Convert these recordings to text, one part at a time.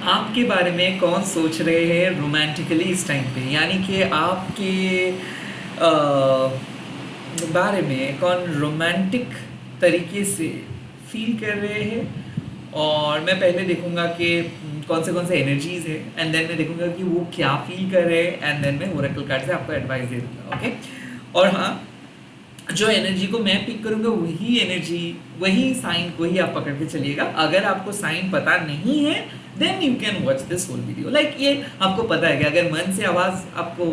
आपके बारे में कौन सोच रहे हैं रोमांटिकली इस टाइम पे, यानी कि आपके बारे में कौन रोमांटिक तरीके से फील कर रहे हैं। और मैं पहले देखूंगा कि कौन से एनर्जीज है, एंड देन मैं देखूंगा कि वो क्या फील कर रहे हैं, एंड देन मैं ओरेकल कार्ड से आपको एडवाइस दे दूंगा। ओके। और हाँ, जो एनर्जी को मैं पिक करूंगा वही एनर्जी, वही साइन को ही आप पकड़ के चलिएगा। अगर आपको साइन पता नहीं है then you can watch this whole video. Like ये आपको पता है कि अगर मन से आवाज़ आपको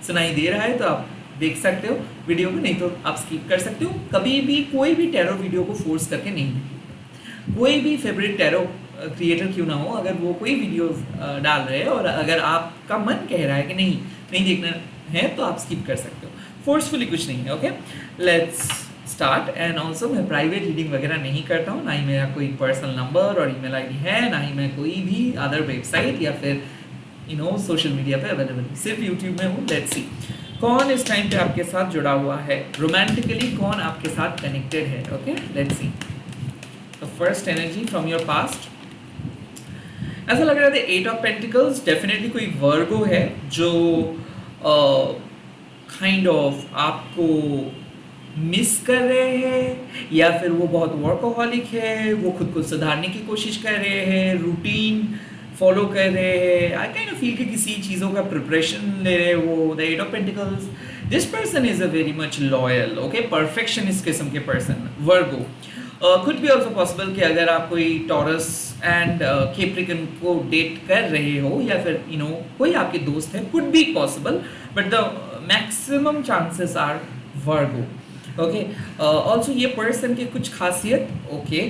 सुनाई दे रहा है तो आप देख सकते हो वीडियो को, नहीं तो आप स्किप कर सकते हो। कभी भी कोई भी टैरो वीडियो को फोर्स करके नहीं देखिए। कोई भी फेवरेट टैरो क्रिएटर क्यों ना हो, अगर वो कोई वीडियोस डाल रहे हैं और अगर आपका मन कह रहा है कि नहीं नहीं देखना है तो आप स्किप कर सकते हो। फोर्सफुली कुछ नहीं है। Okay, let's start. And also मैं प्राइवेट रीडिंग वगैरह नहीं करता हूँ, ना ही मेरा कोई पर्सनल नंबर और ईमेल आईडी है, ना ही मैं कोई भी अदर वेबसाइट या फिर सोशल मीडिया पे अवेलेबल, सिर्फ यूट्यूब में हूँ। लेट्स सी कौन इस टाइम पे आपके साथ जुड़ा हुआ है रोमांटिकली, कौन आपके साथ कनेक्टेड है। Okay, let's see the first energy from your past. ऐसा लग रहा है एट ऑफ पेंटिकल्स, डेफिनेटली कोई वर्गो है जो काइंड ऑफ आपको मिस कर रहे हैं, या फिर वो बहुत वर्कोहॉलिक है, वो खुद को सुधारने की कोशिश कर रहे हैं, रूटीन फॉलो कर रहे हैं। आई काइंड ऑफ फील कि किसी चीज़ों का प्रिपरेशन ले रहे हैं वो। The eight of pentacles, this person is a very much loyal, okay, perfectionist किस्म के person, Virgo. Could be also possible कि अगर आप कोई टॉरस एंड कैप्रिकन को डेट कर रहे हो, या फिर कोई आपके दोस्त है, could be possible, but the maximum chances are Virgo. Okay, also ये पर्सन की कुछ खासियत, ओके,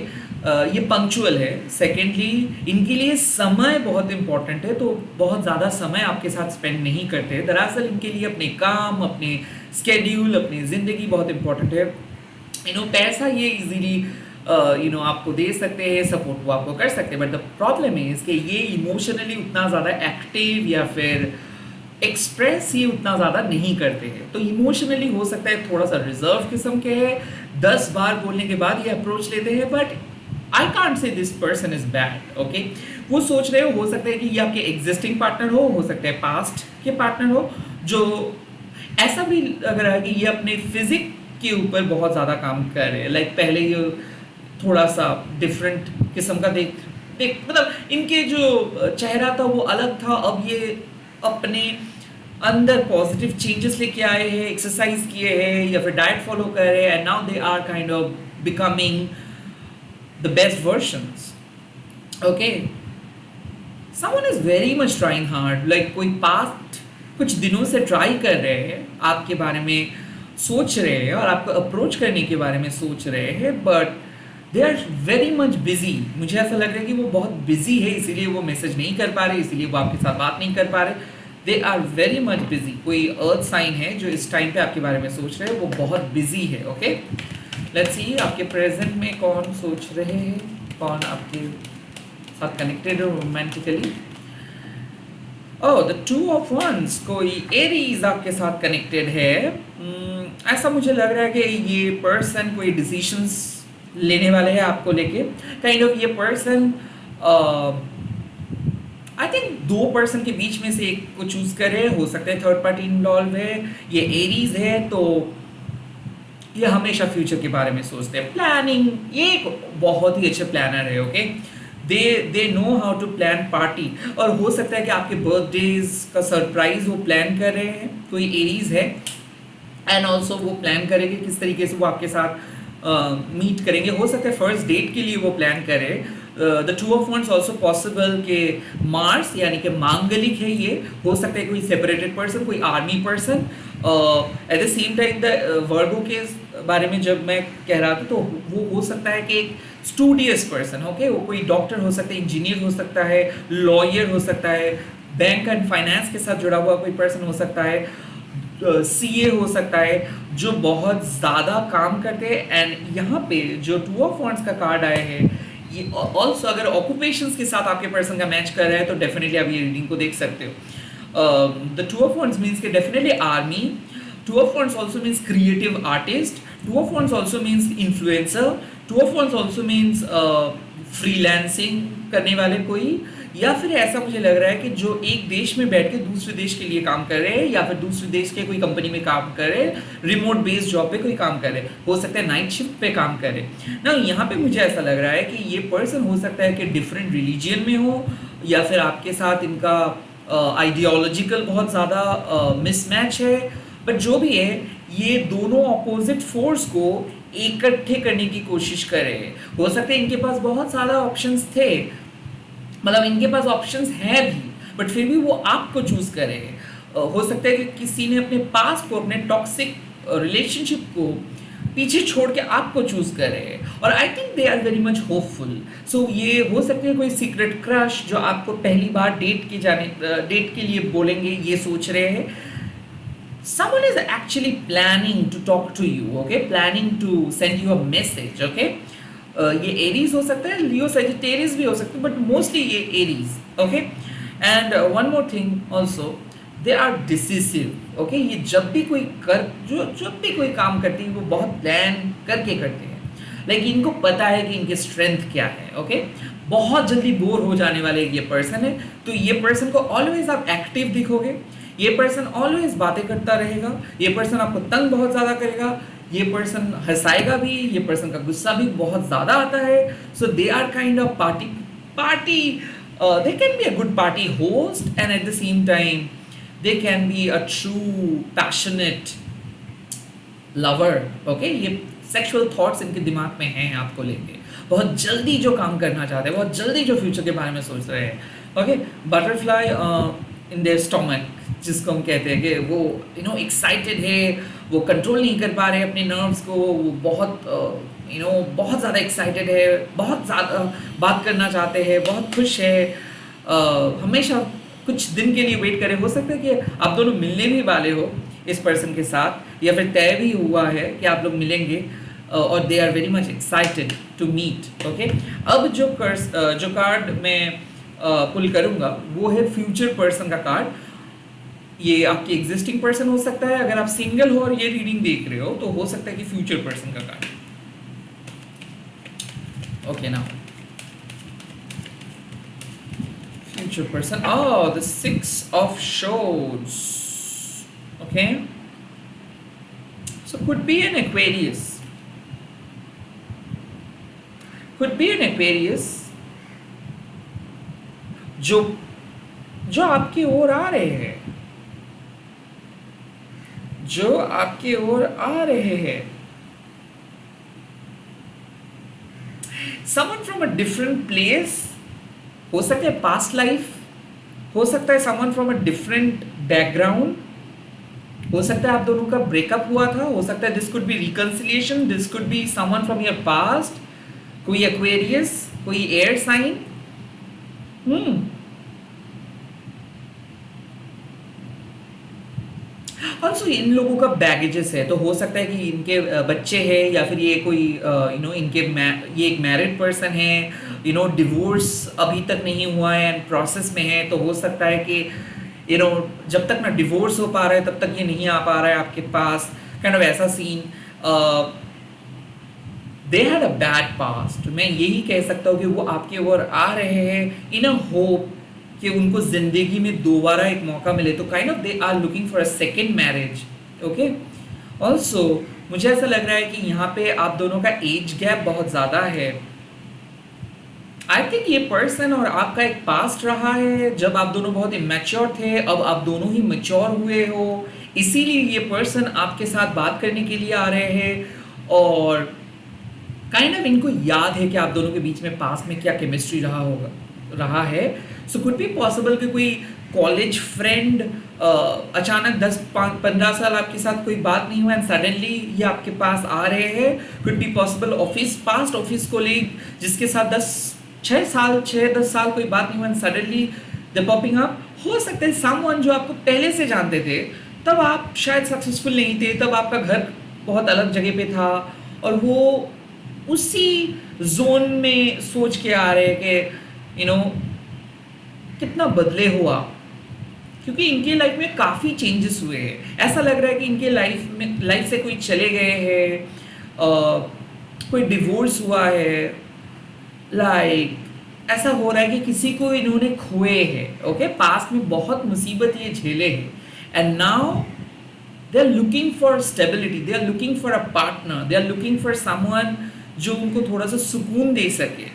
ये पंक्चुअल है। सेकेंडली, इनके लिए समय बहुत इंपॉर्टेंट है, तो बहुत ज़्यादा समय आपके साथ स्पेंड नहीं करते। दरअसल इनके लिए अपने काम, अपने स्केड्यूल, अपनी ज़िंदगी बहुत इंपॉर्टेंट है। पैसा ये इजीली आपको दे सकते हैं, सपोर्ट वो आपको कर सकते हैं, बट द प्रॉब्लम इज कि ये इमोशनली उतना ज़्यादा एक्टिव या फिर एक्सप्रेस ये उतना ज़्यादा नहीं करते हैं। तो इमोशनली हो सकता है थोड़ा सा रिजर्व किस्म के है, 10 बार बोलने के बाद ये अप्रोच लेते हैं, but I can't say this person is bad. Okay, वो सोच रहे हो सकता है कि ये आपके एग्जिस्टिंग पार्टनर हो सकता है पास्ट के पार्टनर हो, जो ऐसा भी लग रहा है कि ये अपने फिजिक के ऊपर बहुत ज़्यादा काम कर रहे हैं। लाइक पहले ये थोड़ा सा डिफरेंट किस्म का देख मतलब इनके जो चेहरा था वो अलग था, अब ये अपने अंदर पॉजिटिव चेंजेस लेके आए हैं, एक्सरसाइज किए हैं या फिर डाइट फॉलो कर रहे हैं, and now they are kind of becoming the best versions. Okay, someone is very much trying hard, like कोई पास्ट कुछ दिनों से ट्राई कर रहे हैं, आपके बारे में सोच रहे हैं और आपको अप्रोच करने के बारे में सोच रहे हैं, but they are very much busy. मुझे ऐसा लग रहा है कि वो बहुत बिजी है, इसीलिए वो मैसेज नहीं कर पा रहे, इसीलिए वो आपके साथ बात नहीं कर पा रहे। They are very much busy. कोई अर्थ साइन है जो इस टाइम पे आपके बारे में सोच रहे हैं, वो बहुत बिजी है। ओके, लेट्स सी आपके प्रेजेंट में कौन सोच रहे हैं, कौन आपके साथ कनेक्टेड है romantically. Oh, the two of wands, कोई एरीज आपके साथ कनेक्टेड है। ऐसा मुझे लग रहा है कि ये पर्सन कोई डिसीजंस लेने वाले हैं आपको लेके। काइंड ऑफ ये पर्सन आई थिंक दो पर्सन के बीच में से एक को चूज करे, हो सकता है थर्ड पार्टी इन्वॉल्व है। ये एरीज है तो ये हमेशा फ्यूचर के बारे में सोचते हैं, प्लानिंग, ये एक बहुत ही अच्छे प्लानर है। Okay, they know how to plan party, और हो सकता है कि आपके बर्थडेज का सरप्राइज वो प्लान कर रहे हैं, कोई एरीज है, एंड ऑल्सो वो प्लान करेंगे किस तरीके से वो आपके साथ मीट करेंगे। हो सकता है फर्स्ट डेट के लिए वो प्लान करे। The two of wands also possible के मार्स यानी कि मांगलिक है, ये हो सकता है कोई सेपरेटेड पर्सन, कोई army person. At the same time the Virgo के बारे में जब मैं कह रहा था तो वो हो सकता है कि एक स्टूडियस पर्सन, ओके, वो कोई डॉक्टर हो सकता है, इंजीनियर हो सकता है, लॉयर हो सकता है, बैंक एंड फाइनेंस के साथ जुड़ा हुआ कोई पर्सन हो सकता है, सीए हो सकता है, जो बहुत ज़्यादा काम करते हैं। एंड यहाँ पे जो टू ऑफ वॉन्ड्स का कार्ड आया है, ये ऑल्सो अगर ऑक्यूपेशंस के साथ आपके पर्सन का मैच कर रहा है तो डेफिनेटली आप ये रीडिंग को देख सकते हो। The two of wands means कि definitely army, two of wands also means creative artist, two of wands also means influencer, two of wands also means freelancing करने वाले कोई, या फिर ऐसा मुझे लग रहा है कि जो एक देश में बैठ के दूसरे देश के लिए काम कर रहे हैं या फिर दूसरे देश के कोई कंपनी में काम कर रहे हैं, रिमोट बेस्ड जॉब पे कोई काम कर रहे हैं, हो सकता है नाइट शिफ्ट पे काम कर रहे हैं ना। यहाँ पे मुझे ऐसा लग रहा है कि ये पर्सन हो सकता है कि डिफरेंट रिलीजियन में हो या फिर आपके साथ इनका आइडियोलॉजिकल बहुत ज़्यादा मिसमैच है, बट जो भी है ये दोनों अपोजिट फोर्स को इकट्ठे करने की कोशिश कर रहे हैं। हो सकता है इनके पास बहुत सारा ऑप्शंस थे, मतलब इनके पास ऑप्शंस हैं भी, बट फिर भी वो आपको चूज कर रहे हैं। हो सकता है कि किसी ने अपने पास को, अपने टॉक्सिक रिलेशनशिप को पीछे छोड़ के आपको चूज कर रहे हैं, और I think they are very much hopeful. So ये हो सकते हैं कोई सीक्रेट क्रश जो आपको पहली बार डेट के लिए बोलेंगे, ये सोच रहे हैं। Someone is actually planning to talk to you, okay? Planning to send you a message, okay? ये एरीज हो सकता है, लियो सेजिटेरियस भी हो सकता है, बट मोस्टली ये Aries, okay? And one more thing also, they are decisive, okay? ये जब भी कोई काम करती है वो बहुत प्लान करके करते हैं, लाइक इनको पता है कि इनके स्ट्रेंथ क्या है, ओके? बहुत जल्दी बोर हो जाने वाले ये पर्सन है, तो ये पर्सन को ऑलवेज आप एक्टिव दिखोगे, ये पर्सन ऑलवेज बातें करता रहेगा, ये पर्सन आपको तंग बहुत ज़्यादा करेगा, ये पर्सन हंसाएगा भी, ये पर्सन का गुस्सा भी बहुत ज़्यादा आता है। So they are kind of party they can be a good party host and at the same time they can be a true passionate lover, okay? ये सेक्सुअल थॉट्स इनके दिमाग में हैं आपको लेके, बहुत जल्दी जो काम करना चाहते हैं, बहुत जल्दी जो फ्यूचर के बारे में सोच रहे हैं, okay? Butterfly in their stomach, जिसको हम कहते हैं कि वो एक्साइटेड है, वो कंट्रोल नहीं कर पा रहे अपने नर्व्स को, वो बहुत बहुत ज़्यादा एक्साइटेड है, बहुत ज़्यादा बात करना चाहते हैं, बहुत खुश है, हमेशा कुछ दिन के लिए वेट करे। हो सकता है कि आप दोनों मिलने भी वाले हो इस पर्सन के साथ, या फिर तय भी हुआ है कि आप लोग मिलेंगे, और they are very much excited to meet, okay? अब जो कार्ड मैं पुल करूँगा वो है फ्यूचर पर्सन का कार्ड। ये आपकी एग्जिस्टिंग पर्सन हो सकता है, अगर आप सिंगल हो और ये रीडिंग देख रहे हो तो हो सकता है कि फ्यूचर पर्सन का card, okay? Now future person, the 6 of Swords, okay? So could be an Aquarius, जो आपकी ओर आ रहे हैं, someone from a different place, हो सकता है पास्ट लाइफ, हो सकता है someone from a different background, हो सकता है आप दोनों का ब्रेकअप हुआ था, हो सकता है this could be reconciliation, this could be someone from your past, कोई एक्वेरियस, कोई एयर साइन। ऑल्सो इन लोगों का बैगेजेस है, तो हो सकता है कि इनके बच्चे हैं, या फिर ये कोई ये एक मैरिड पर्सन है, डिवोर्स अभी तक नहीं हुआ है एंड प्रोसेस में है, तो हो सकता है कि जब तक ना डिवोर्स हो पा रहा है तब तक ये नहीं आ पा रहा है आपके पास, काइंड ऑफ ऐसा scene. They had a bad past, मैं यही कह सकता हूँ कि वो आपके ओर आ रहे हैं इन अ होप कि उनको जिंदगी में दोबारा एक मौका मिले, तो kind of they are looking for a second marriage, okay? Also मुझे ऐसा लग रहा है कि यहाँ पे आप दोनों का एज गैप बहुत ज़्यादा है। आई थिंक ये पर्सन और आपका एक पास्ट रहा है जब आप दोनों बहुत इमेच्योर थे, अब आप दोनों ही मैच्योर हुए हो, इसीलिए ये पर्सन आपके साथ बात करने के लिए आ रहे हैं, और काइंड ऑफ इनको याद है कि आप दोनों के बीच में पास्ट में क्या केमिस्ट्री रहा है। सो कुड बी पॉसिबल कि कोई कॉलेज फ्रेंड अचानक 10-15 साल आपके साथ कोई बात नहीं हुआ एंड सडनली ये आपके पास आ रहे हैं। Could be possible past office colleague जिसके साथ 6-10 साल कोई बात नहीं हुआ and suddenly they popping up. हो सकता है समवन जो आपको पहले से जानते थे, तब आप शायद सक्सेसफुल नहीं थे, तब आपका घर बहुत अलग जगह पे था, और वो उसी जोन में सोच के आ रहे कि कितना बदले हुआ, क्योंकि इनके लाइफ में काफ़ी चेंजेस हुए हैं। ऐसा लग रहा है कि इनके लाइफ से कोई चले गए हैं, कोई डिवोर्स हुआ है, लाइक ऐसा हो रहा है कि किसी को इन्होंने खोए हैं, ओके, पास्ट में बहुत मुसीबत ये झेले हैं, and now they are looking for stability, they are looking for a partner, they are looking for someone जो उनको थोड़ा सा सुकून दे सके.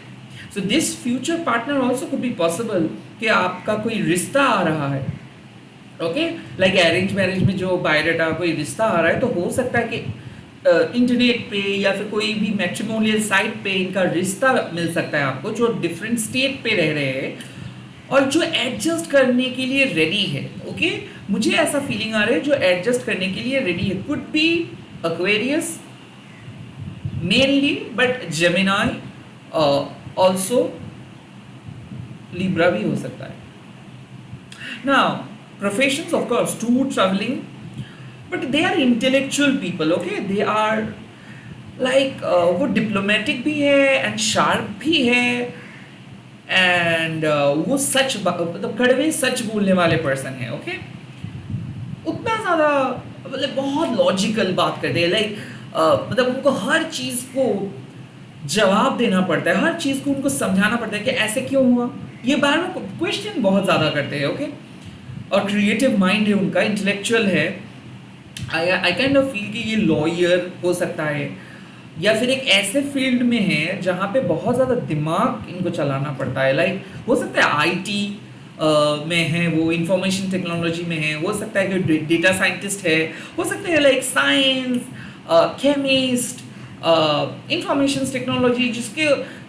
So this future partner also could be possible कि आपका कोई रिश्ता आ रहा है, ओके, लाइक अरेंज मैरिज में जो बायोडाटा कोई रिश्ता आ रहा है, तो हो सकता है कि इंटरनेट पे या फिर कोई भी मैट्रिमोनियल साइट पे इनका रिश्ता मिल सकता है आपको, जो डिफरेंट स्टेट पे रह रहे हैं और जो एडजस्ट करने के लिए रेडी है, ओके. मुझे ऐसा फीलिंग आ रहा है जो एडजस्ट करने के लिए रेडी है. Could B Aquarius mainly, but Gemini, also Libra भी हो सकता है. Now professions of course, tour, travelling, but they are intellectual people, okay, they are like वो diplomatic भी है and sharp भी है and वो सच मतलब कड़वे सच बोलने वाले पर्सन है, ओके. उतना ज़्यादा मतलब बहुत लॉजिकल बात करते हैं, लाइक मतलब उनको हर चीज़ को जवाब देना पड़ता है, हर चीज़ को उनको समझाना पड़ता है कि ऐसे क्यों हुआ, ये बार बार क्वेश्चन बहुत ज़्यादा करते हैं, ओके. और क्रिएटिव माइंड है उनका, इंटेलेक्चुअल है. आई काइंड ऑफ फील कि ये लॉयर हो सकता है या फिर एक ऐसे फील्ड में है जहाँ पे बहुत ज़्यादा दिमाग इनको चलाना पड़ता है, लाइक हो सकता है आईटी में है, वो इंफॉर्मेशन टेक्नोलॉजी में है, हो सकता है कि डेटा साइंटिस्ट है, हो सकता है like science, chemist, information technology,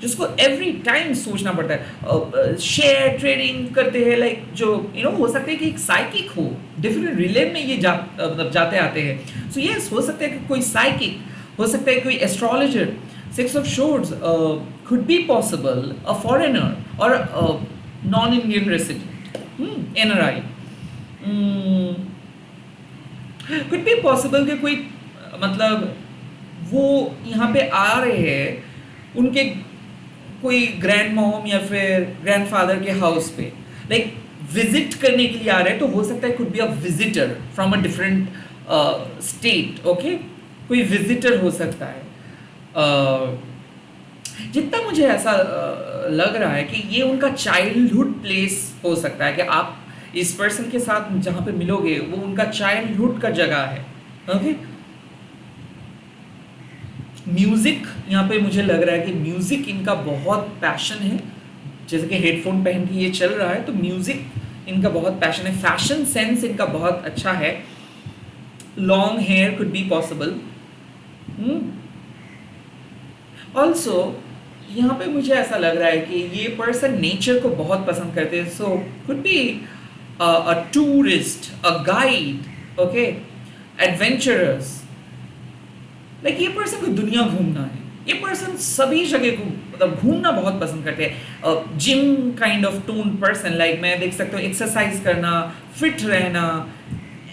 जिसको एवरी टाइम सोचना पड़ता है. शेयर ट्रेडिंग करते हैं, लाइक जो हो सकता है कि एक साइकिक हो, डिफरेंट रिले में ये मतलब जाते आते हैं. सो यस, हो सकता है कि कोई साइकिक, हो सकता है कोई astrologer. Six of swords could be possible, a foreigner or a non-Indian resident, NRI. could be possible कि कोई मतलब वो यहाँ पे आ रहे हैं उनके कोई ग्रैंड मॉम या फिर ग्रैंडफादर के हाउस पे, लाइक विजिट करने के लिए आ रहे हैं, तो हो सकता है could be a visitor from a different state, okay. कोई विजिटर हो सकता है. जितना मुझे ऐसा लग रहा है कि ये उनका चाइल्डहुड प्लेस हो सकता है, कि आप इस पर्सन के साथ जहाँ पे मिलोगे वो उनका चाइल्डहुड का जगह है, ओके. म्यूज़िक, यहाँ पे मुझे लग रहा है कि म्यूज़िक इनका बहुत पैशन है, जैसे कि हेडफोन पहन के ये चल रहा है, तो म्यूज़िक इनका बहुत पैशन है. फैशन सेंस इनका बहुत अच्छा है. Long hair could be possible. Also यहाँ पे मुझे ऐसा लग रहा है कि ये पर्सन नेचर को बहुत पसंद करते हैं, so could be a tourist, a guide, okay, adventurous. Like ये पर्सन को दुनिया घूमना है, ये पर्सन सभी जगह को मतलब घूमना बहुत पसंद करते हैं. Gym kind of tone person, like मैं देख सकता हूँ एक्सरसाइज करना, फिट रहना,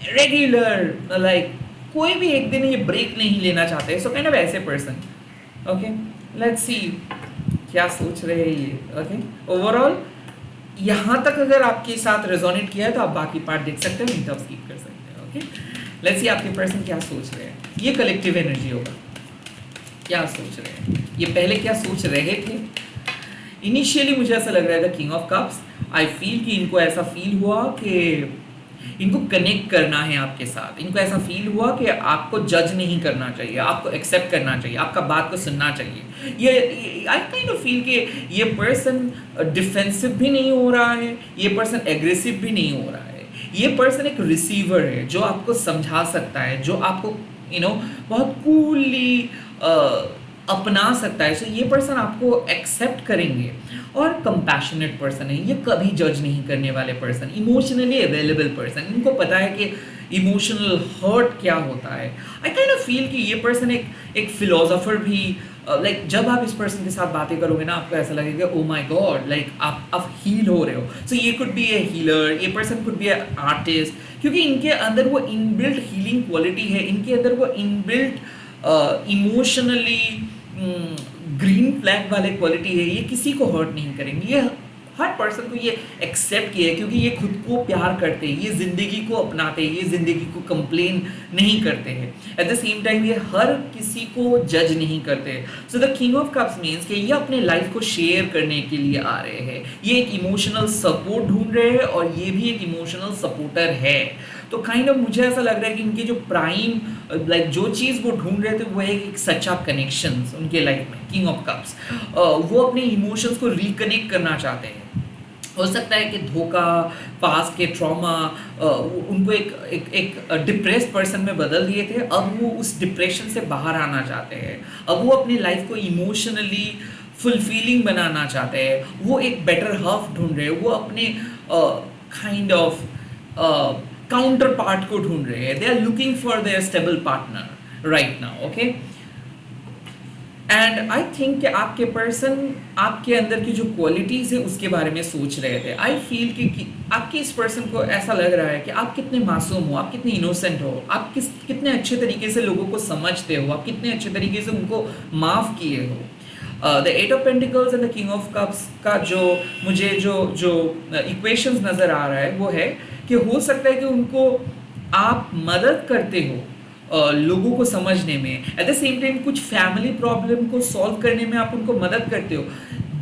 रेगुलर, लाइक कोई भी एक दिन ये ब्रेक नहीं लेना चाहते. सो काइंड ऑफ ऐसे पर्सन, ओके. लेट्स सी क्या सोच रहे हैं ये, ओके. ओवरऑल यहाँ तक अगर आपके साथ रेजोनेट किया है तो आप बाकी पार्ट देख सकते हो, नहीं तो आप स्किप कर सकते हो, ओके. लेट्स सी आपके पर्सन क्या सोच रहे हैं. ये कलेक्टिव एनर्जी होगा, क्या सोच रहे हैं ये, पहले क्या सोच रहे थे. इनिशियली मुझे ऐसा लग रहा था king of cups. I feel कि इनको ऐसा फील हुआ कि इनको कनेक्ट करना है आपके साथ, इनको ऐसा फील हुआ कि आपको जज नहीं करना चाहिए, आपको एक्सेप्ट करना चाहिए, आपका बात को सुनना चाहिए. ये आई काइंड ऑफ फील कि ये पर्सन डिफेंसिव भी नहीं हो रहा है, ये पर्सन एग्रेसिव भी नहीं हो रहा है. ये पर्सन एक रिसीवर है जो आपको समझा सकता है, जो आपको बहुत कूली अपना सकता है. सो ये पर्सन आपको एक्सेप्ट करेंगे और कंपैशनेट पर्सन है, ये कभी जज नहीं करने वाले पर्सन, इमोशनली अवेलेबल पर्सन. इनको पता है कि इमोशनल हर्ट क्या होता है. आई काइंड ऑफ फील कि ये पर्सन एक फिलोसोफर भी, लाइक जब आप इस पर्सन के साथ बातें करोगे ना, आपको ऐसा लगेगा ओ माय गॉड, लाइक आप हील हो रहे हो. सो ये कुड बी ए हीलर, ये person could be a artist, क्योंकि इनके अंदर वो इनबिल्ट हीलिंग क्वालिटी है, इनके अंदर वो इनबिल्ट इमोशनली ग्रीन फ्लैग वाले क्वालिटी है. ये किसी को हर्ट नहीं करेंगे, ये हर पर्सन को ये एक्सेप्ट किया है, क्योंकि ये खुद को प्यार करते हैं, ये ज़िंदगी को अपनाते हैं, ये ज़िंदगी को कंप्लेन नहीं करते हैं। एट द सेम टाइम ये हर किसी को जज नहीं करते। So the king of cups means कि ये अपने लाइफ को शेयर करने के लिए आ रहे हैं, ये एक इमोशनल सपोर्ट ढूंढ रहे हैं और ये भी एक इमोशनल सपोर्टर है। तो काइंड ऑफ मुझे ऐसा लग रहा है कि इनकी जो प्राइम लाइक जो चीज़ वो ढूंढ रहे थे वो है एक सच्चा कनेक्शन उनके लाइफ में। किंग ऑफ कप्स वो अपने इमोशंस को रिकनेक्ट करना चाहते हैं। हो सकता है कि धोखा, पास्ट के ट्रॉमा उनको एक डिप्रेस्ड पर्सन में बदल दिए थे। अब वो उस डिप्रेशन से बाहर आना चाहते हैं। अब वो अपनी लाइफ को इमोशनली फुलफिलिंग बनाना चाहते हैं। वो एक बेटर हाफ ढूंढ रहे हैं। वो अपने काइंड ऑफ काउंटर पार्ट को ढूंढ रहे हैं। They are looking for their stable partner right now. Okay, and I think कि आपके पर्सन आपके अंदर की जो क्वालिटीज़ है उसके बारे में सोच रहे थे। आई फील कि आपके इस पर्सन को ऐसा लग रहा है कि आप कितने मासूम हो, आप कितने इनोसेंट हो, आप कितने अच्छे तरीके से लोगों को समझते हो, आप कितने अच्छे तरीके से उनको माफ़ किए हो। The eight of pentacles and the king of cups का जो मुझे जो इक्वेशंस नज़र आ रहा है वो है कि हो सकता है कि उनको आप मदद करते हो लोगों को समझने में, एट द सेम टाइम कुछ फैमिली प्रॉब्लम को सॉल्व करने में आप उनको मदद करते हो।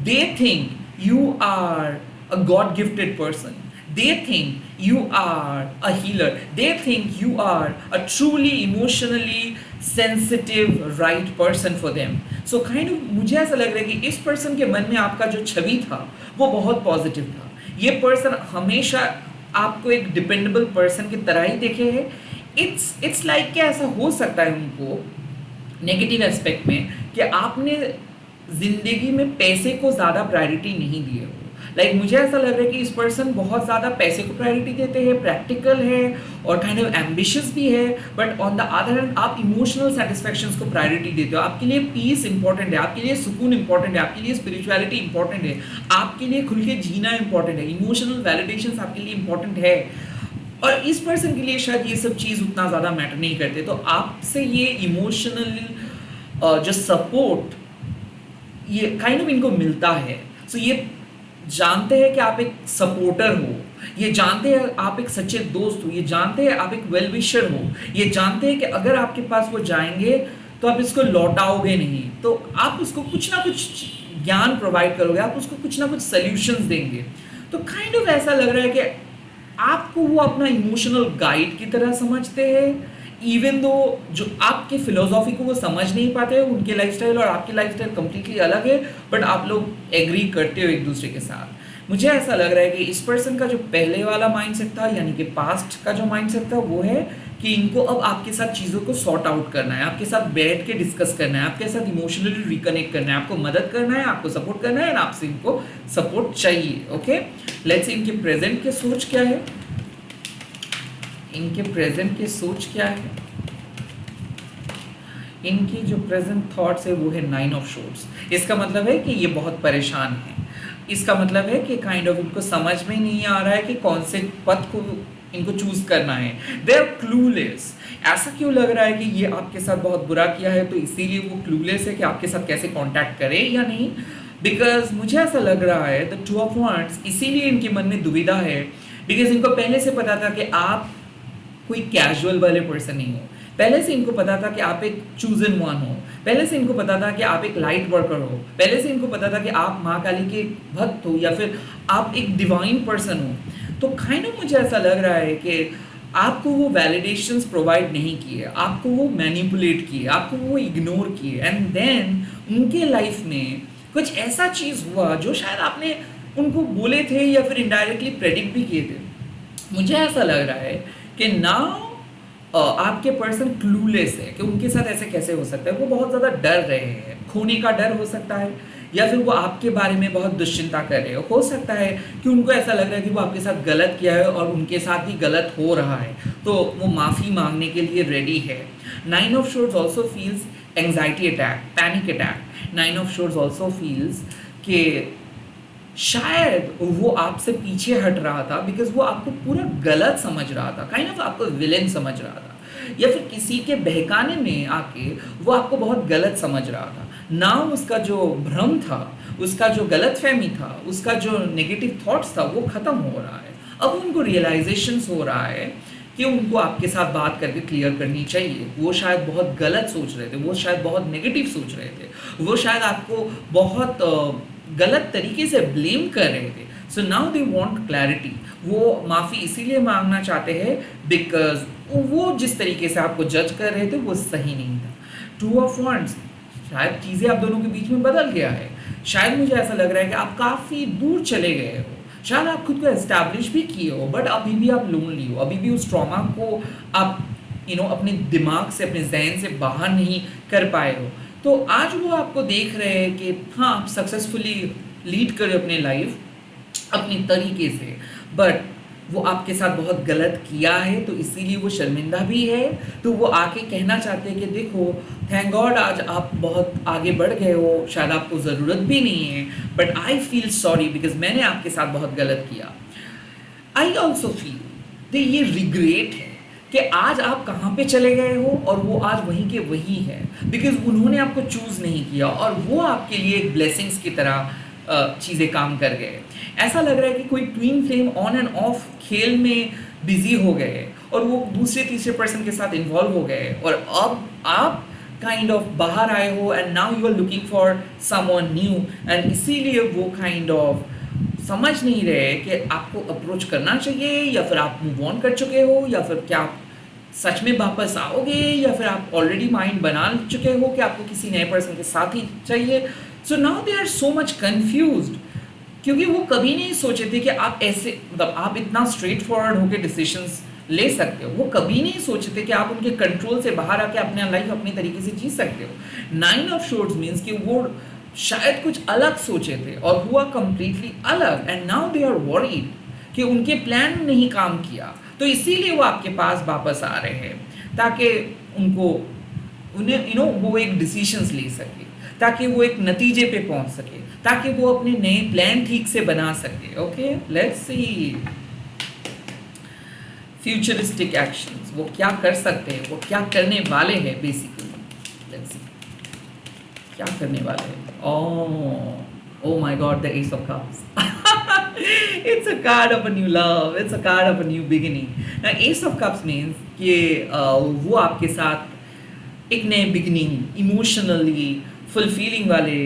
They think you are a god gifted person, they think you are a healer, they think you are a truly emotionally sensitive right person for them. So kind of मुझे ऐसा लग रहा है कि इस पर्सन के मन में आपका जो छवि था वो बहुत पॉजिटिव था। ये पर्सन हमेशा आपको एक डिपेंडेबल पर्सन की तरह ही देखे है। इट्स लाइक कि ऐसा हो सकता है उनको नेगेटिव एस्पेक्ट में कि आपने ज़िंदगी में पैसे को ज़्यादा प्रायोरिटी नहीं दिए हो। लाइक मुझे ऐसा लग रहा है कि इस पर्सन बहुत ज़्यादा पैसे को प्रायोरिटी देते हैं, प्रैक्टिकल है और काइंड ऑफ एम्बिशियस भी है, but on the other hand आप इमोशनल सेटिस्फैक्शंस को प्रायोरिटी देते हो। आपके लिए पीस इंपॉर्टेंट है, आपके लिए सुकून इंपॉर्टेंट है, आपके लिए स्पिरिचुअलिटी इंपॉर्टेंट है, आपके लिए खुल के जीना इंपॉर्टेंट है, इमोशनल वैलिडेशंस आपके लिए इंपॉर्टेंट है। और इस पर्सन के लिए शायद ये सब चीज़ उतना ज़्यादा मैटर नहीं करते। तो आपसे ये इमोशनल जो सपोर्ट ये काइंड ऑफ इनको मिलता है। सो ये जानते हैं कि आप एक सपोर्टर हो, ये जानते हैं आप एक सच्चे दोस्त हो, ये जानते हैं आप एक वेल विशर हो, ये जानते हैं कि अगर आपके पास वो जाएंगे तो आप इसको लौटाओगे नहीं, तो आप उसको कुछ ना कुछ ज्ञान प्रोवाइड करोगे, आप उसको कुछ ना कुछ सल्यूशंस देंगे। तो काइंड ऑफ ऐसा लग रहा है कि आपको वो अपना इमोशनल गाइड की तरह समझते हैं, इवन दो जो आपके फिलोसॉफी को वो समझ नहीं पाते हैं। उनके लाइफस्टाइल और आपकी लाइफस्टाइल कम्प्लीटली अलग है, बट आप लोग एग्री करते हो एक दूसरे के साथ। मुझे ऐसा लग रहा है कि इस पर्सन का जो पहले वाला माइंडसेट था, यानी कि पास्ट का जो माइंडसेट था, वो है कि इनको अब आपके साथ चीज़ों को सॉर्ट आउट करना है, आपके साथ बैठ के डिस्कस करना है, आपके साथ इमोशनली रिकनेक्ट करना है, आपको मदद करना है, आपको सपोर्ट करना है, और आपसे इनको सपोर्ट चाहिए। ओके, लेट्स सी इनके प्रेजेंट के सोच क्या है। इनके प्रेजेंट की सोच क्या है? इनकी जो प्रेजेंट थॉट्स है वो है 9 ऑफ शॉर्ट्स। इसका मतलब है कि ये बहुत परेशान है। इसका मतलब है कि काइंड ऑफ इनको समझ में नहीं आ रहा है कि कौन से पथ को इनको चूज करना है। They are clueless. ऐसा क्यों लग रहा है कि ये आपके साथ बहुत बुरा किया है, तो इसीलिए वो क्लूलेस है कि आपके साथ कैसे कांटेक्ट करे या नहीं। बिकॉज मुझे ऐसा लग रहा है द 2 ऑफ वांड्स, इसीलिए इनके मन में दुविधा है। बिकॉज इनको पहले से पता था कि आप कोई कैजुअल वाले पर्सन नहीं हो। पहले से इनको पता था कि आप एक चूजन वन हो। पहले से इनको पता था कि आप एक लाइट वर्कर हो। पहले से इनको पता था कि आप माँ काली के भक्त हो या फिर आप एक डिवाइन पर्सन हो। तो काइंड ऑफ मुझे ऐसा लग रहा है कि आपको वो वैलिडेशंस प्रोवाइड नहीं किए, आपको वो मैनिपुलेट किए, आपको वो इग्नोर किए, एंड देन उनके लाइफ में कुछ ऐसा चीज़ हुआ जो शायद आपने उनको बोले थे या फिर इनडायरेक्टली प्रेडिक्ट भी किए थे। मुझे ऐसा लग रहा है कि नाउ आपके पर्सन क्लूलेस है कि उनके साथ ऐसे कैसे हो सकता है। वो बहुत ज़्यादा डर रहे हैं, खोने का डर हो सकता है, या फिर वो आपके बारे में बहुत दुश्चिंता कर रहे हो सकता है कि उनको ऐसा लग रहा है कि वो आपके साथ गलत किया है और उनके साथ ही गलत हो रहा है, तो वो माफ़ी मांगने के लिए रेडी है। 9 of shorts also feels anxiety attack, panic attack. 9 of shorts also feels कि शायद वो आपसे पीछे हट रहा था बिकॉज वो आपको पूरा गलत समझ रहा था, काइंड ऑफ आपको विलेन समझ रहा था, या फिर किसी के बहकाने में आके वो आपको बहुत गलत समझ रहा था। ना उसका जो भ्रम था, उसका जो गलतफहमी था, उसका जो नेगेटिव थॉट्स था वो ख़त्म हो रहा है। अब उनको रियलाइजेशंस हो रहा है कि उनको आपके साथ बात करके क्लियर करनी चाहिए। वो शायद बहुत गलत सोच रहे थे, वो शायद बहुत नेगेटिव सोच रहे थे, वो शायद आपको बहुत गलत तरीके से ब्लेम कर रहे थे। सो नाउ दे वांट क्लैरिटी। वो माफ़ी इसीलिए मांगना चाहते हैं बिकॉज वो जिस तरीके से आपको जज कर रहे थे वो सही नहीं था। टू ऑफ वॉन्ट्स, शायद चीज़ें आप दोनों के बीच में बदल गया है। शायद मुझे ऐसा लग रहा है कि आप काफ़ी दूर चले गए हो, शायद आप खुद को एस्टैब्लिश भी किए हो, बट अभी भी आप लोनली हो, अभी भी उस ट्रॉमा को आप अपने दिमाग से, अपने जहन से बाहर नहीं कर पाए हो। तो आज वो आपको देख रहे हैं कि हाँ, आप सक्सेसफुली लीड करो अपने लाइफ अपनी तरीके से, बट वो आपके साथ बहुत गलत किया है, तो इसीलिए वो शर्मिंदा भी है। तो वो आके कहना चाहते हैं कि देखो, थैंक गॉड आज आप बहुत आगे बढ़ गए हो, शायद आपको ज़रूरत भी नहीं है, but I feel sorry because मैंने आपके साथ बहुत गलत किया। आई ऑल्सो फील ये रिग्रेट है कि आज आप कहाँ पे चले गए हो और वो आज वहीं के वहीं है, बिकॉज उन्होंने आपको चूज़ नहीं किया और वो आपके लिए एक ब्लेसिंग्स की तरह चीज़ें काम कर गए। ऐसा लग रहा है कि कोई twin flame on end of खेल में बिजी हो गए और वो दूसरे तीसरे पर्सन के साथ इन्वॉल्व हो गए, और अब आप काइंड ऑफ बाहर आए हो and now you are looking for someone new, and इसीलिए वो काइंड ऑफ समझ नहीं रहे कि आपको अप्रोच करना चाहिए या फिर आप मूव ऑन कर चुके हो, या फिर क्या आप सच में वापस आओगे, या फिर आप ऑलरेडी माइंड बना चुके हो कि आपको किसी नए पर्सन के साथ ही चाहिए। So now they are so much confused, क्योंकि वो कभी नहीं सोचे थे कि आप ऐसे, मतलब आप इतना स्ट्रेट फॉरवर्ड होकर डिसीजंस ले सकते हो। वो कभी नहीं सोचे थे कि आप उनके कंट्रोल से बाहर आके अपने लाइफ अपनी तरीके से जी सकते हो। 9 ऑफ शोर्ड्स मीन्स कि वो शायद कुछ अलग सोचे थे और हुआ कंप्लीटली अलग, and now they are worried कि उनके प्लान नहीं काम किया, तो इसीलिए वो आपके पास वापस आ रहे हैं ताकि उन्हें वो एक डिसीजंस ले सके, ताकि वो एक नतीजे पे पहुंच सके, ताकि वो अपने नए प्लान ठीक से बना सके। Okay, let's C futuristic actions, वो क्या कर सकते हैं, वो क्या करने वाले हैं बेसिकली। लेट्स सी क्या करने वाले हैं। Oh my God, the Ace of Cups. It's a card of a new love. It's a card of a new beginning. Now, Ace of Cups means कि वो आपके साथ एक नए बिगिनिंग, इमोशनली फुलफिलिंग वाले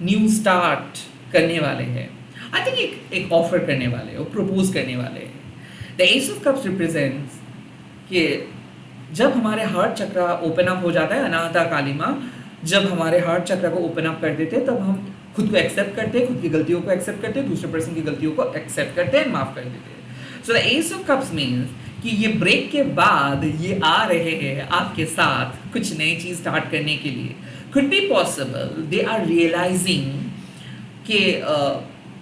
न्यू स्टार्ट करने वाले हैं। आई थिंक एक ऑफर करने वाले हैं, प्रपोज करने वाले हैं। The S of cups represents कि जब हमारे हार्ट चक्र ओपन अप हो जाता है, अनाहता कालिमा, जब हमारे हार्ट चक्र को ओपन अप कर देते हैं, तब हम खुद को एक्सेप्ट करते हैं, खुद की गलतियों को एक्सेप्ट करते हैं, दूसरे पर्सन की गलतियों को एक्सेप्ट करते हैं, माफ कर देते हैं। So the S of cups means कि ये ब्रेक के बाद ये आ रहे हैं आपके साथ कुछ नई चीज़ स्टार्ट करने के लिए। could be possible they are realizing कि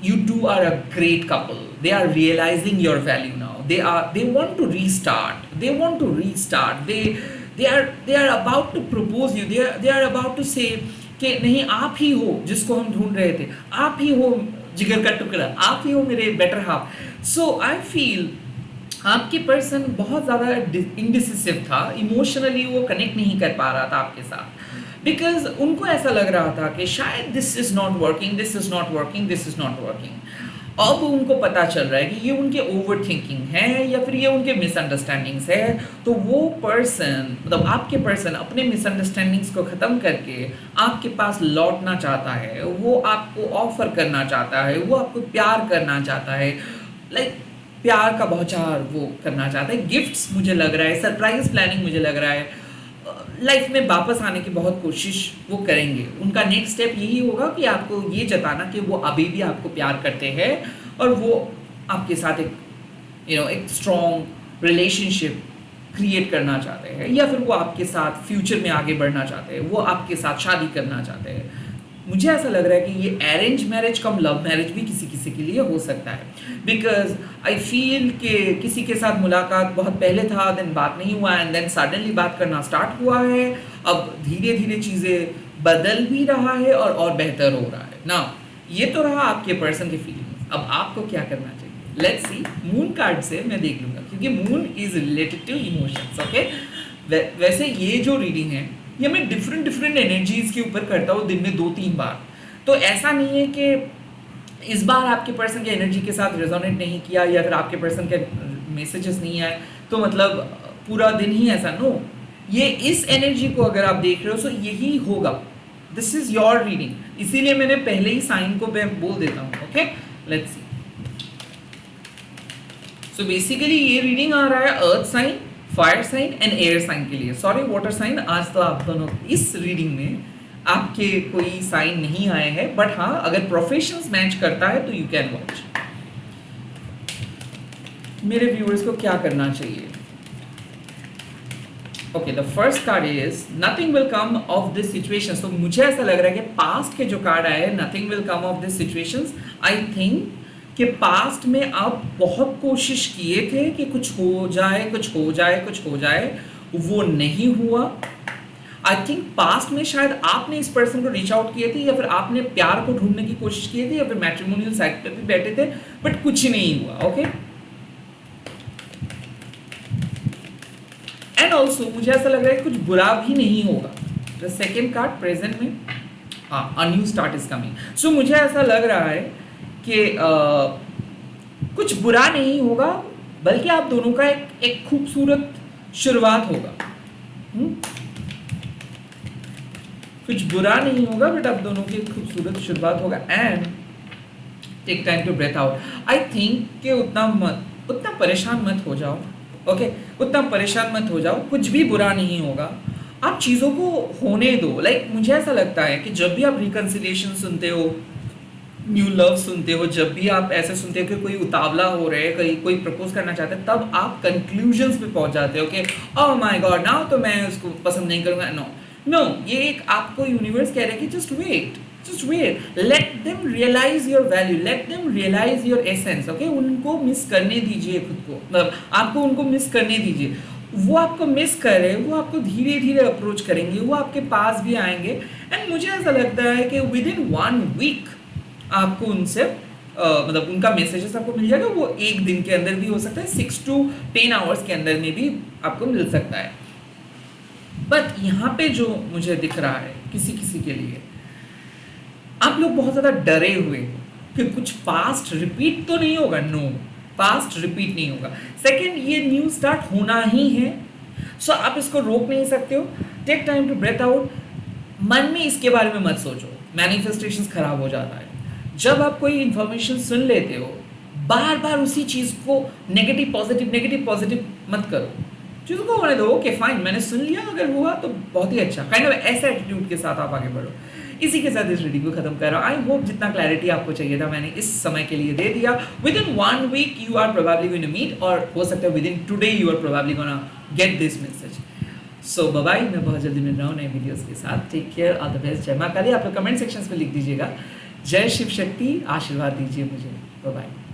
you two are a great couple, they are realizing your value now, they want to restart, they are about to propose you, they are about to say कि नहीं, आप ही हो जिसको हम ढूंढ रहे थे, आप ही हो जिगर का टुकड़ा, आप ही हो मेरे better half. So I feel आपके पर्सन बहुत ज़्यादा इंडिसिसिव था, इमोशनली वो कनेक्ट नहीं कर पा रहा था आपके साथ, बिकॉज उनको ऐसा लग रहा था कि शायद this is not working, this is not working, this is not working. अब उनको पता चल रहा है कि ये उनके ओवर थिंकिंग है या फिर ये उनके मिसअंडरस्टैंडिंग्स है। तो वो पर्सन, मतलब आपके पर्सन, अपने मिसअंडरस्टैंडिंग्स को ख़त्म करके आपके पास लौटना चाहता है, वो आपको ऑफर करना चाहता है, वो आपको प्यार करना चाहता है, लाइक प्यार का बौछार वो करना चाहता है। गिफ्ट्स मुझे लग रहा है, सरप्राइज प्लानिंग मुझे लग रहा है, लाइफ में वापस आने की बहुत कोशिश वो करेंगे। उनका नेक्स्ट स्टेप यही होगा कि आपको ये जताना कि वो अभी भी आपको प्यार करते हैं और वो आपके साथ एक स्ट्रॉन्ग रिलेशनशिप क्रिएट करना चाहते हैं, या फिर वो आपके साथ फ्यूचर में आगे बढ़ना चाहते हैं, वो आपके साथ शादी करना चाहते हैं। मुझे ऐसा लग रहा है कि ये अरेंज मैरिज कम लव मैरिज भी किसी किसी के लिए हो सकता है, बिकॉज आई फील कि किसी के साथ मुलाकात बहुत पहले था, देन बात नहीं हुआ, एंड देन सडनली बात करना स्टार्ट हुआ है। अब धीरे धीरे चीज़ें बदल भी रहा है और बेहतर हो रहा है ना। ये तो रहा आपके पर्सन की फीलिंग्स। अब आपको क्या करना चाहिए, लेट्स सी। मून कार्ड से मैं देख लूँगा, क्योंकि moon is related to emotions. Okay, वैसे ये जो रीडिंग है ये मैं डिफरेंट डिफरेंट एनर्जीज के ऊपर करता हूँ दिन में 2-3 बार। तो ऐसा नहीं है कि इस बार आपके पर्सन के एनर्जी के साथ रेजोनेट नहीं किया या फिर आपके पर्सन के मैसेजेस नहीं आए तो मतलब पूरा दिन ही ऐसा, नो। ये इस एनर्जी को अगर आप देख रहे हो तो यही होगा, दिस इज योर रीडिंग, इसीलिए मैंने पहले ही साइन को मैं बोल देता हूँ। Okay, let's see. So basically ये रीडिंग आ रहा है earth sign, fire sign and air sign के लिए। सॉरी वाटर साइन, आज तो आप दोनों इस रीडिंग में आपके कोई साइन नहीं आए हैं, बट हाँ अगर प्रोफेशंस मैच करता है तो यू कैन वॉच। मेरे व्यूअर्स को क्या करना चाहिए? Okay, the first card is nothing will come of this situation. तो मुझे ऐसा लग रहा है कि पास्ट के जो कार्ड आए हैं, nothing will come of this situations, I think कि पास्ट में आप बहुत कोशिश किए थे कि कुछ हो जाए, कुछ हो जाए, कुछ हो जाए, वो नहीं हुआ। आई थिंक पास्ट में शायद आपने इस पर्सन को रीच आउट किए थे या फिर आपने प्यार को ढूंढने की कोशिश की थी या फिर मैट्रिमोनियल साइट पे भी बैठे थे, बट कुछ नहीं हुआ। ओके, एंड ऑल्सो मुझे ऐसा लग रहा है कि कुछ बुरा भी नहीं होगा। द सेकेंड कार्ड प्रेजेंट में, a new start is coming. So मुझे ऐसा लग रहा है कि कुछ बुरा नहीं होगा, बल्कि आप दोनों का एक खूबसूरत शुरुआत होगा। कुछ बुरा नहीं होगा, बट आप दोनों की खूबसूरत शुरुआत होगा। And take time to breathe out. I think कि उतना परेशान मत हो जाओ। ओके, उतना परेशान मत हो जाओ, कुछ भी बुरा नहीं होगा, आप चीज़ों को होने दो। लाइक मुझे ऐसा लगता है कि जब भी आप रिकन्सिलिएशन सुनते हो, न्यू लव सुनते हो, जब भी आप ऐसे सुनते हो कि कोई उतावला हो रहे है, कहीं कोई प्रपोज करना चाहते हैं, तब आप कंक्लूजन्स पे पहुंच जाते हो कि ओह माय गॉड नाउ तो मैं उसको पसंद नहीं करूंगा। नो, ये एक आपको यूनिवर्स कह रहा है कि just wait, let them realise your value, let them realise your essence. Okay, उनको मिस करने दीजिए खुद को, मतलब आपको उनको मिस करने दीजिए। वो आपको मिस कर रहे हैं, वो आपको धीरे धीरे अप्रोच करेंगे, वो आपके पास भी आएंगे। एंड मुझे ऐसा लगता है कि विद इन 1 वीक आपको उनसे मतलब उनका मैसेजेस आपको मिल जाएगा। वो एक दिन के अंदर भी हो सकता है, 6 to 10 आवर्स के अंदर में भी आपको मिल सकता है। बट यहाँ पे जो मुझे दिख रहा है किसी किसी के लिए, आप लोग बहुत ज़्यादा डरे हुए हो कि कुछ पास्ट रिपीट तो नहीं होगा। नो, पास्ट रिपीट नहीं होगा। सेकेंड, ये न्यू स्टार्ट होना ही है, सो आप इसको रोक नहीं सकते हो। Take time to breathe out. मन में इसके बारे में मत सोचो, मैनिफेस्टेशंस खराब हो जाता है। जब आप कोई इंफॉर्मेशन सुन लेते हो, बार बार उसी चीज़ को नेगेटिव पॉजिटिव मत करो, चीज़ों को होने दो। ओके फाइन, मैंने सुन लिया, अगर हुआ तो बहुत ही अच्छा, काइंड ऑफ ऐसे एटीट्यूड के साथ आप आगे बढ़ो। इसी के साथ इस रीडिंग को खत्म कर रहा हूँ। आई होप जितना क्लैरिटी आपको चाहिए था मैंने इस समय के लिए दे दिया। Within 1 week you are probably going to meet, और हो सकता है within today you are probably gonna get this message. So bye bye, मैं बहुत जल्दी मिल रहा हूँ नए वीडियोस के साथ। Take care, all the best. जय मां काली। आप लोग कमेंट सेक्शंस में लिख दीजिएगा, जय शिव शक्ति, आशीर्वाद दीजिए मुझे। Bye bye.